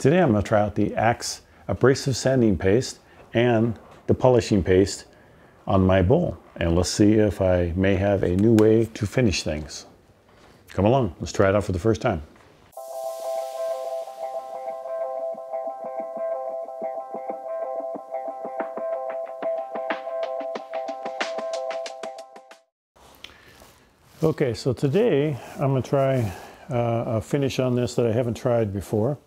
Today I'm going to try out the ACK'S Abrasive Sanding Paste and the polishing paste on my bowl. And let's see if I may have a new way to finish things. Come along, let's try it out for the first time. Okay, so today I'm going to try a finish on this that I haven't tried before.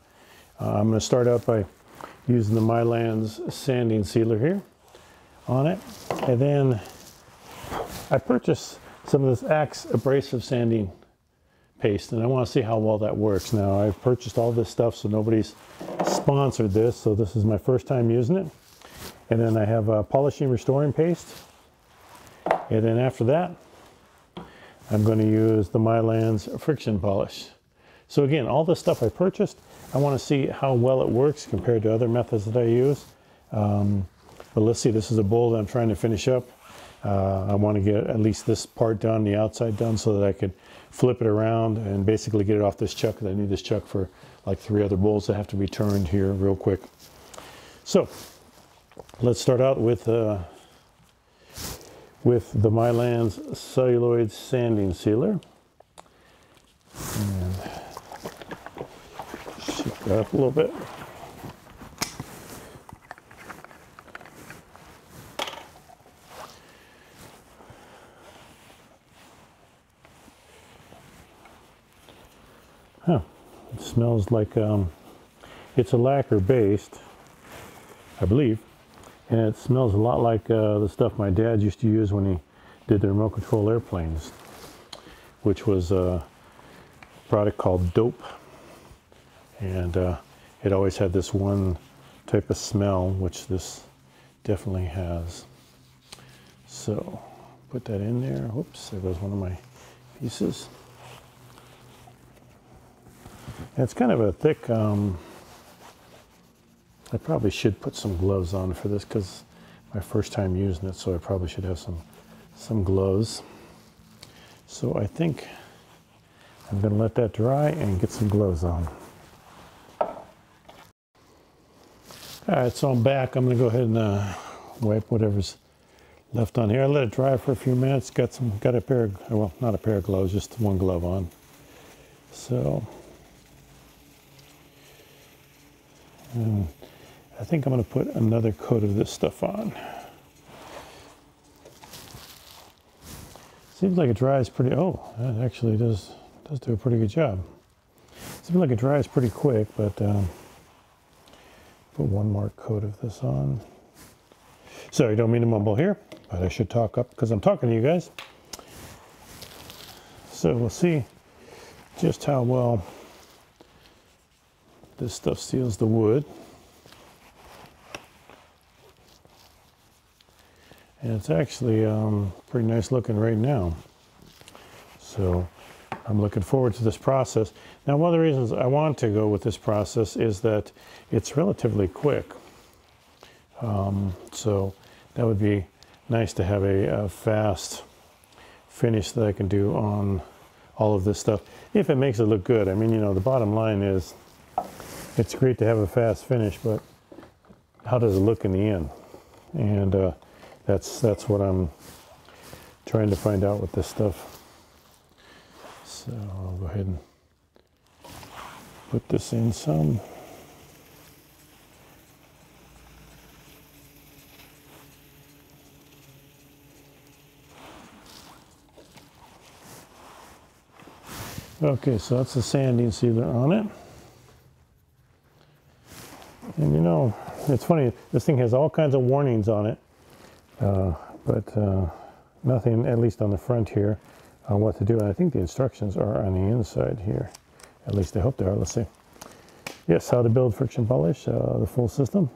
I'm going to start out by using the Mylands sanding sealer here on it. And then I purchased some of this ACK'S Abrasive Sanding Paste, and I want to see how well that works. Now, I've purchased all this stuff, so nobody's sponsored this, so this is my first time using it. And then I have a polishing restoring paste. And then after that, I'm going to use the Mylands friction polish. So again, all this stuff I purchased, I want to see how well it works compared to other methods that I use. But let's see, this is a bowl that I'm trying to finish up. I want to get at least this part done, the outside done, so that I could flip it around and basically get it off this chuck. I need this chuck for like 3 other bowls that have to be turned here real quick. So let's start out with the Mylands celluloid sanding sealer. And shake that up a little bit. Huh, it smells like it's a lacquer based, I believe. And it smells a lot like the stuff my dad used to use when he did the remote control airplanes, which was a product called Dope. And it always had this one type of smell, which this definitely has. So put that in there. Whoops, there goes one of my pieces. And it's kind of a thick, I probably should put some gloves on for this because my first time using it, so I probably should have some gloves. So I think I'm going to let that dry and get some gloves on. Alright, so I'm back. I'm going to go ahead and wipe whatever's left on here. I let it dry for a few minutes. Got a pair of, well, not a pair of gloves, just one glove on. So, and I think I'm going to put another coat of this stuff on. Seems like it dries pretty, oh, that actually does do a pretty good job. Seems like it dries pretty quick, but put one more coat of this on. Sorry, don't mean to mumble here, but I should talk up because I'm talking to you guys. So we'll see just how well this stuff seals the wood. And it's actually pretty nice looking right now. So I'm looking forward to this process. Now, one of the reasons I want to go with this process is that it's relatively quick. So that would be nice to have a fast finish that I can do on all of this stuff, if it makes it look good. I mean, you know, the bottom line is it's great to have a fast finish, but how does it look in the end? And that's what I'm trying to find out with this stuff. So I'll go ahead and put this in some. Okay, so that's the sanding sealer on it. And you know, it's funny, this thing has all kinds of warnings on it, but nothing, at least on the front here, on what to do. And I think the instructions are on the inside here. At least I hope they are. Let's see. Yes, how to build friction polish, the full system.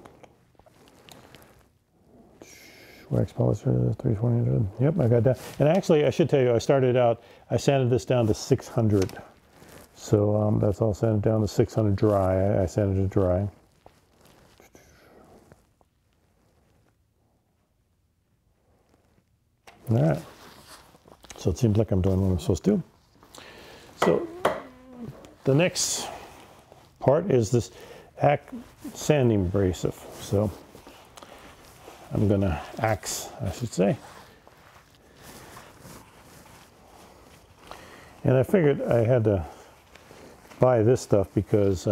Wax polisher, 320. Yep, I got that. And actually, I should tell you, I started out, I sanded this down to 600. So that's all sanded down to 600 dry. I sanded it dry. All right. So it seems like I'm doing what I'm supposed to do. So the next part is this ACK Sanding Abrasive. So I'm gonna axe, I should say. And I figured I had to buy this stuff because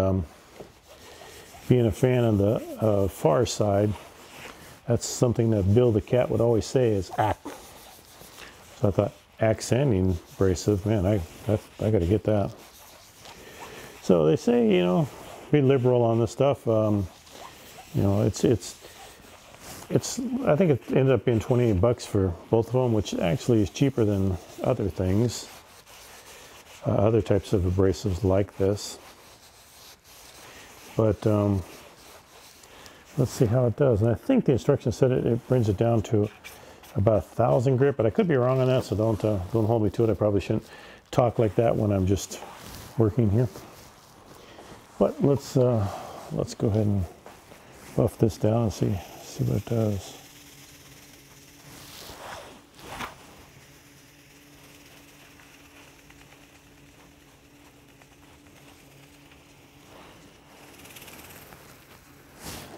being a fan of the Far Side, that's something that Bill the Cat would always say is ACK. So I thought, ACK Sanding Abrasive, man, I got to get that. So they say, you know, be liberal on this stuff. You know, it's I think it ended up being 28 bucks for both of them, which actually is cheaper than other things, other types of abrasives like this. But let's see how it does. And I think the instructions said it brings it down to about 1,000 grit, but I could be wrong on that, so don't hold me to it. I probably shouldn't talk like that when I'm just working here. But let's go ahead and buff this down and see what it does.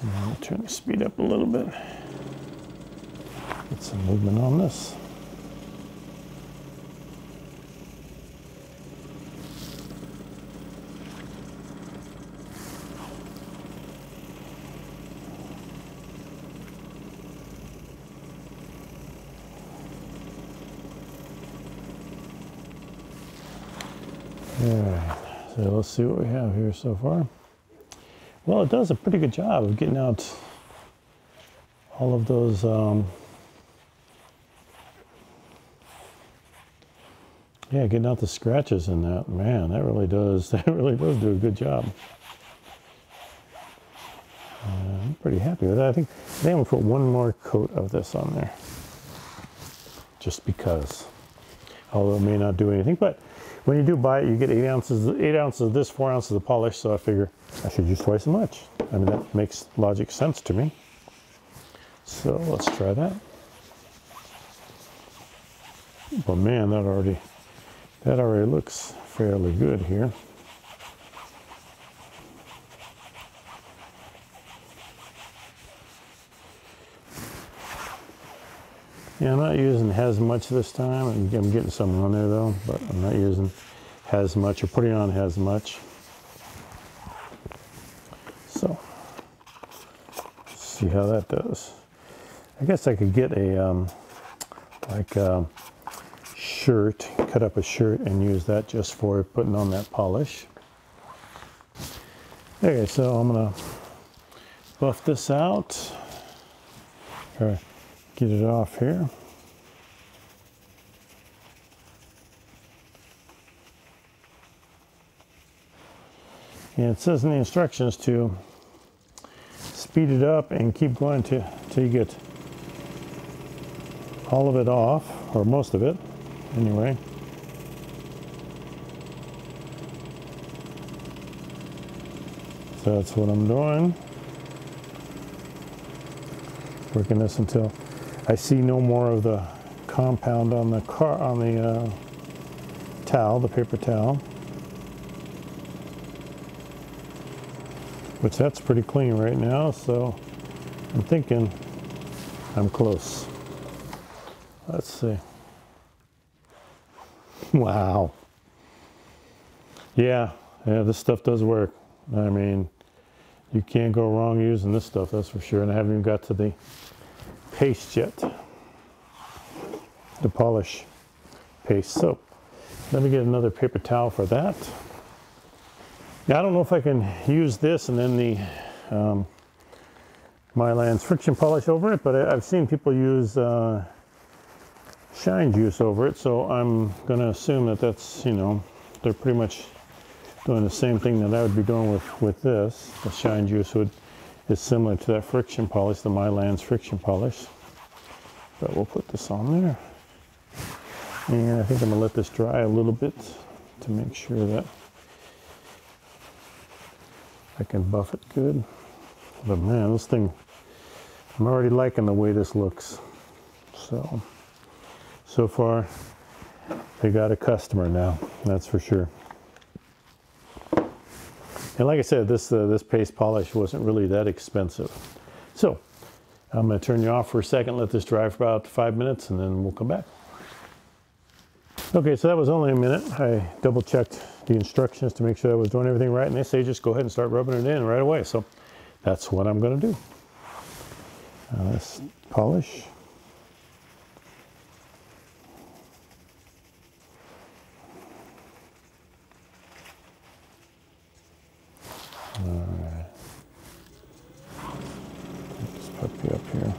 And I'll turn the speed up a little bit. Get some movement on this. Alright, so let's see what we have here so far. Well, it does a pretty good job of getting out all of those yeah, getting out the scratches in that. Man, that really does do a good job. I'm pretty happy with that. I think I'm gonna put one more coat of this on there, just because. Although it may not do anything, but when you do buy it, you get 8 ounces of this, 4 ounces of polish. So I figure I should use twice as much. I mean, that makes logic sense to me. So let's try that. But man, that already looks fairly good here. Yeah, I'm not using as much this time. I'm getting some on there though, but I'm not using as much or putting on as much. So let's see how that does. I guess I could get a like a shirt, cut up a shirt and use that just for putting on that polish. Okay, so I'm gonna buff this out. Or get it off here. And it says in the instructions to speed it up and keep going till you get all of it off, or most of it anyway. So that's what I'm doing. Working this until I see no more of the compound on the towel, the paper towel. Which that's pretty clean right now, so I'm thinking I'm close. Let's see. Wow. Yeah, this stuff does work. I mean, you can't go wrong using this stuff, that's for sure. And I haven't even got to the paste yet, the polish paste. So let me get another paper towel for that. Now, I don't know if I can use this and then the Mylands friction polish over it, but I've seen people use shine juice over it, so I'm going to assume that that's, you know, they're pretty much doing the same thing that I would be doing with this. The shine juice is similar to that friction polish, the Mylands friction polish. But we'll put this on there. And I think I'm going to let this dry a little bit to make sure that I can buff it good. But man, this thing, I'm already liking the way this looks. So far, they got a customer now, that's for sure. And like I said, this paste polish wasn't really that expensive. So I'm going to turn you off for a second, let this dry for about 5 minutes, and then we'll come back. Okay, so that was only a minute. I double checked the instructions to make sure I was doing everything right, and they say just go ahead and start rubbing it in right away. So that's what I'm going to do. Let's polish. All right. Put this puppy up here.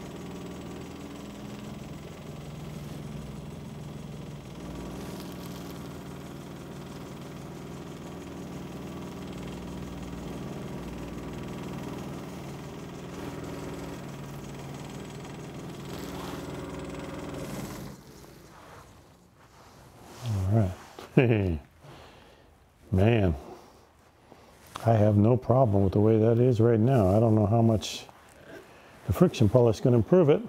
Hey, man, I have no problem with the way that is right now. I don't know how much the friction polish is going to improve it,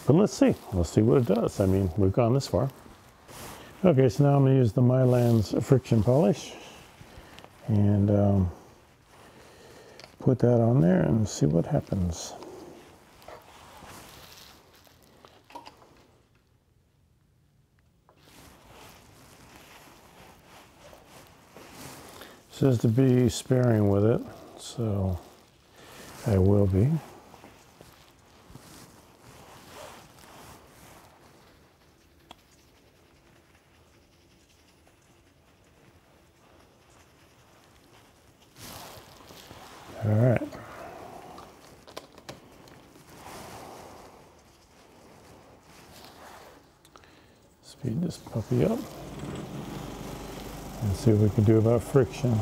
but let's see. Let's see what it does. I mean, we've gone this far. Okay, so now I'm going to use the Mylands friction polish and put that on there and see what happens. Says to be sparing with it, so I will be. All right. Speed this puppy up. And see what we can do about friction.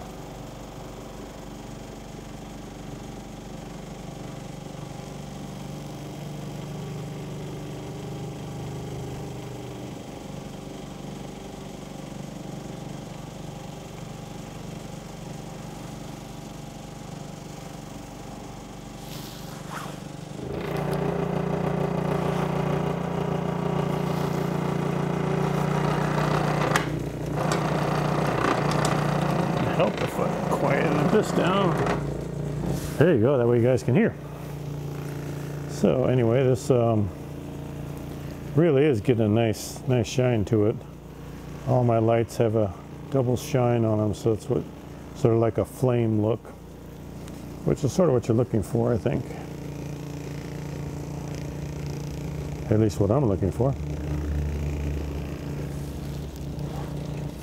Help if I quieted this down. There you go, that way you guys can hear. So anyway, this really is getting a nice shine to it. All my lights have a double shine on them, so it's what sort of like a flame look, which is sort of what you're looking for, I think. At least what I'm looking for.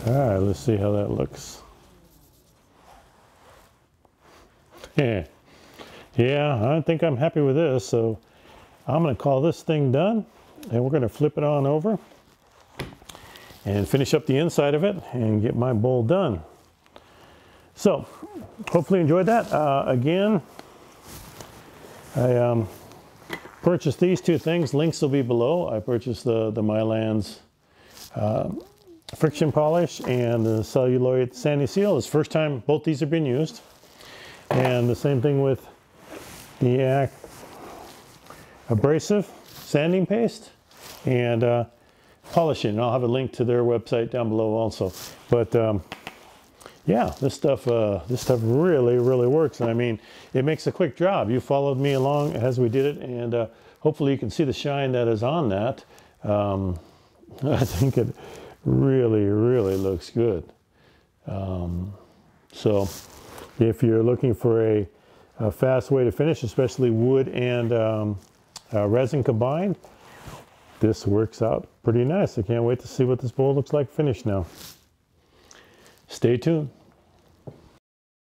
All right, let's see how that looks. Yeah, I think I'm happy with this, so I'm going to call this thing done, and we're going to flip it on over and finish up the inside of it and get my bowl done. So, hopefully you enjoyed that. Again, I purchased these two things. Links will be below. I purchased the Mylands friction polish and the celluloid sanding seal. It's the first time both these have been used. And the same thing with the ACK'S Abrasive Sanding Paste and polishing. And I'll have a link to their website down below also. But yeah, this stuff really works. And I mean, it makes a quick job. You followed me along as we did it, and hopefully you can see the shine that is on that. I think it really looks good. So if you're looking for a fast way to finish, especially wood and resin combined, this works out pretty nice. I can't wait to see what this bowl looks like finished now. Stay tuned.